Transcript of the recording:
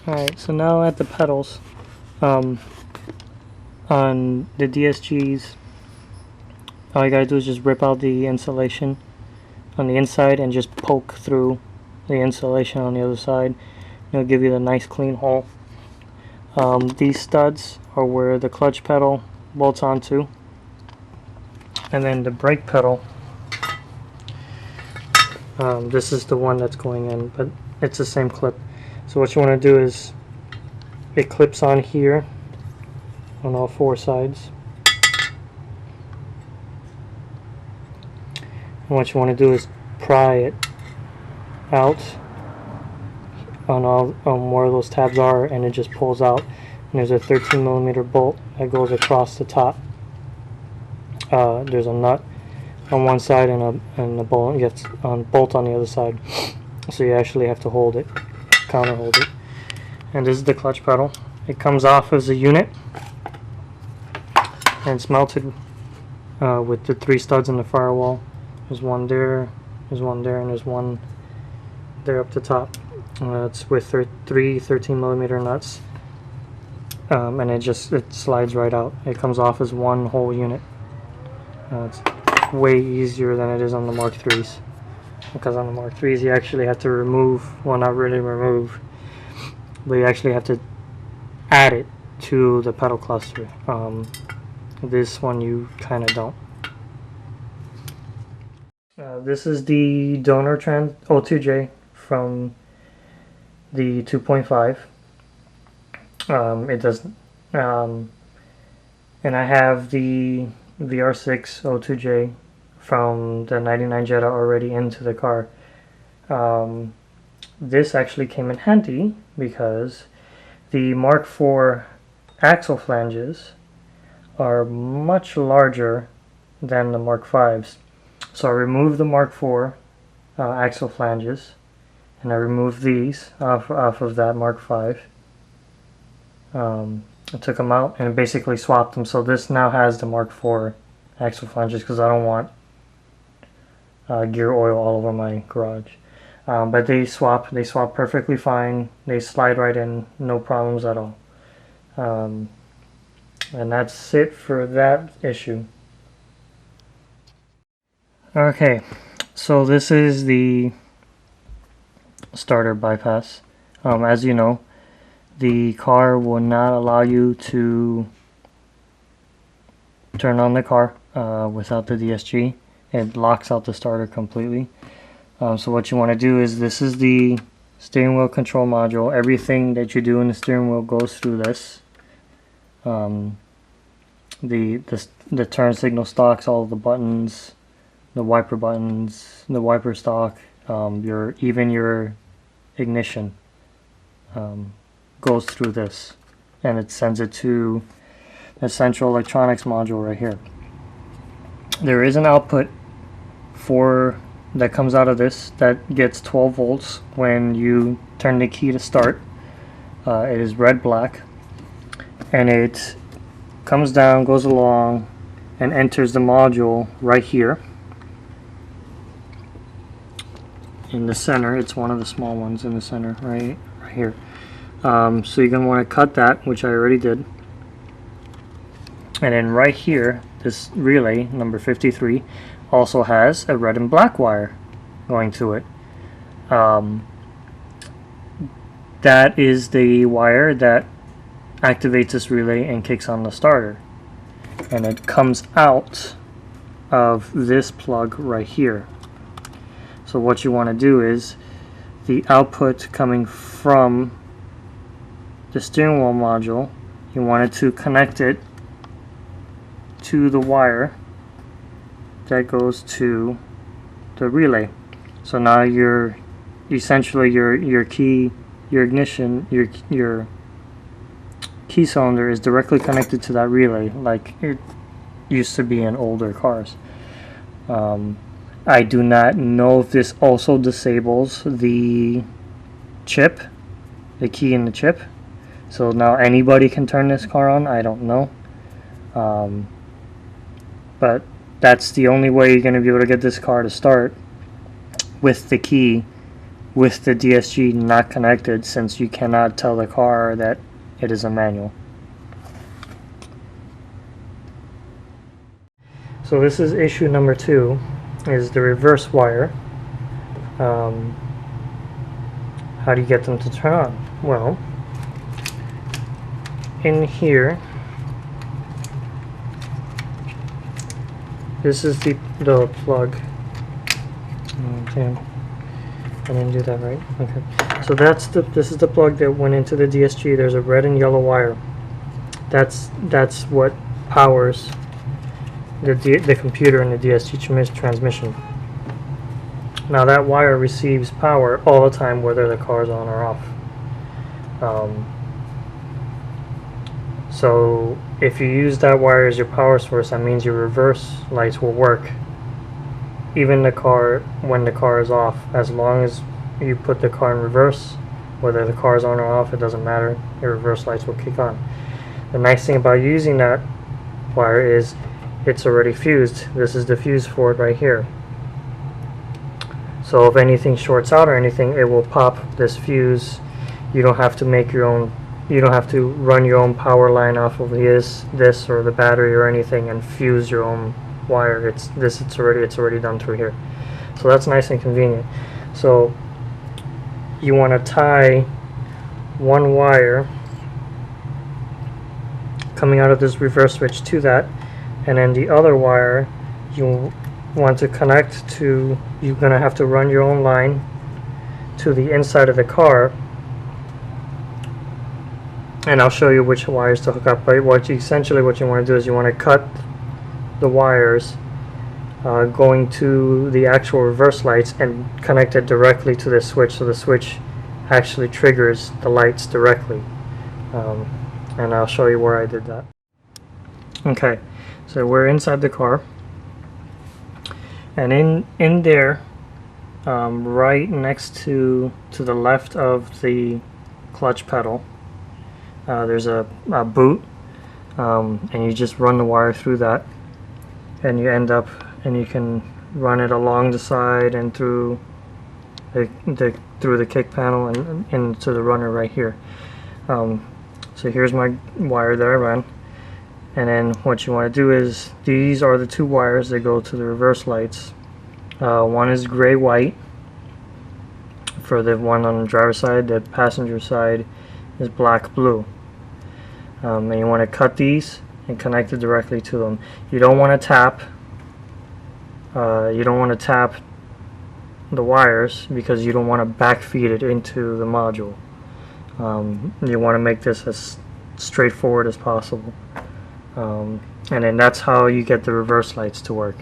Alright, so now at the pedals, on the DSGs, all you gotta do is just rip out the insulation on the inside and just poke through the insulation on the other side. It'll give you the nice clean hole. These studs are where the clutch pedal bolts onto, and then the brake pedal, this is the one that's going in, but it's the same clip. So what you want to do is it clips on here on all four sides, and what you want to do is pry it out on where those tabs are, and it just pulls out. And there's a 13mm bolt that goes across the top. There's a nut on one side and a bolt. You have bolt on the other side, so you actually have to hold it, counter hold it. And this is the clutch pedal. It comes off as a unit, and it's mounted with the 3 studs in the firewall. There's one there, there's one there, and there's one there up the top. It's with 3 13mm nuts, and it slides right out. It comes off as one whole unit. It's way easier than it is on the Mark IIIs, because on the Mark IIIs you actually have to remove, well, not really remove, but you actually have to add it to the pedal cluster. This one you kind of don't. This is the donor trans O2J from the 2.5. It doesn't, and I have the VR6 O2J from the 99 Jetta already into the car. This actually came in handy because the Mark IV axle flanges are much larger than the Mark Vs. So I removed the Mark IV axle flanges, and I removed these off of that Mark V. I took them out and basically swapped them. So this now has the Mark IV axle flanges because I don't want gear oil all over my garage. But they swap perfectly fine. They slide right in, no problems at all. And that's it for that issue. Okay, so this is the starter bypass. As you know, the car will not allow you to turn on the car without the DSG. It locks out the starter completely. So what you want to do is, this is the steering wheel control module. Everything that you do in the steering wheel goes through this. The turn signal stocks, all of the buttons, the wiper buttons, the wiper stock, even your ignition goes through this, and it sends it to the central electronics module right here. There is an output that comes out of this that gets 12 volts when you turn the key to start. It is red-black, and it comes down, goes along, and enters the module right here in the center. It's one of the small ones in the center, right here. So you're going to want to cut that, which I already did. And then right here, this relay, number 53, also has a red and black wire going to it. That is the wire that activates this relay and kicks on the starter. And it comes out of this plug right here. So what you want to do is, the output coming from the steering wheel module, you wanted to connect it to the wire that goes to the relay. So now you're essentially your ignition, your key cylinder is directly connected to that relay, like it used to be in older cars. I do not know if this also disables the chip, the key in the chip. So now anybody can turn this car on. I don't know. But that's the only way you're going to be able to get this car to start, with the key with the DSG not connected, since you cannot tell the car that it is a manual. So this is issue number 2, is the reverse wire. How do you get them to turn on? Well, in here, this is the plug. Okay, I didn't do that right. Okay, so this is the plug that went into the DSG. There's a red and yellow wire. That's what powers the computer and the DSG transmission. Now that wire receives power all the time, whether the car's on or off. So if you use that wire as your power source, that means your reverse lights will work even when the car is off. As long as you put the car in reverse, whether the car is on or off, it doesn't matter, your reverse lights will kick on. The nice thing about using that wire is it's already fused. This is the fuse for it right here. So if anything shorts out or anything, it will pop this fuse. You don't have to make your own, you don't have to run your own power line off of this or the battery or anything and fuse your own wire. It's already done through here. So that's nice and convenient. So you want to tie one wire coming out of this reverse switch to that, and then the other wire you want to connect to, you're going to have to run your own line to the inside of the car, and I'll show you which wires to hook up. But essentially what you want to do is you want to cut the wires going to the actual reverse lights and connect it directly to the switch, so the switch actually triggers the lights directly. And I'll show you where I did that. Okay, so we're inside the car, and in there, right next to the left of the clutch pedal, there's a boot, and you just run the wire through that, and you end up, and you can run it along the side and through the kick panel and into the runner right here. So here's my wire that I ran, and then what you want to do is, these are the two wires that go to the reverse lights. One is gray-white for the one on the driver's side. The passenger side is black-blue. And you want to cut these and connect it directly to them. You don't want to tap. You don't want to tap the wires because you don't want to backfeed it into the module. You want to make this as straightforward as possible. And then that's how you get the reverse lights to work.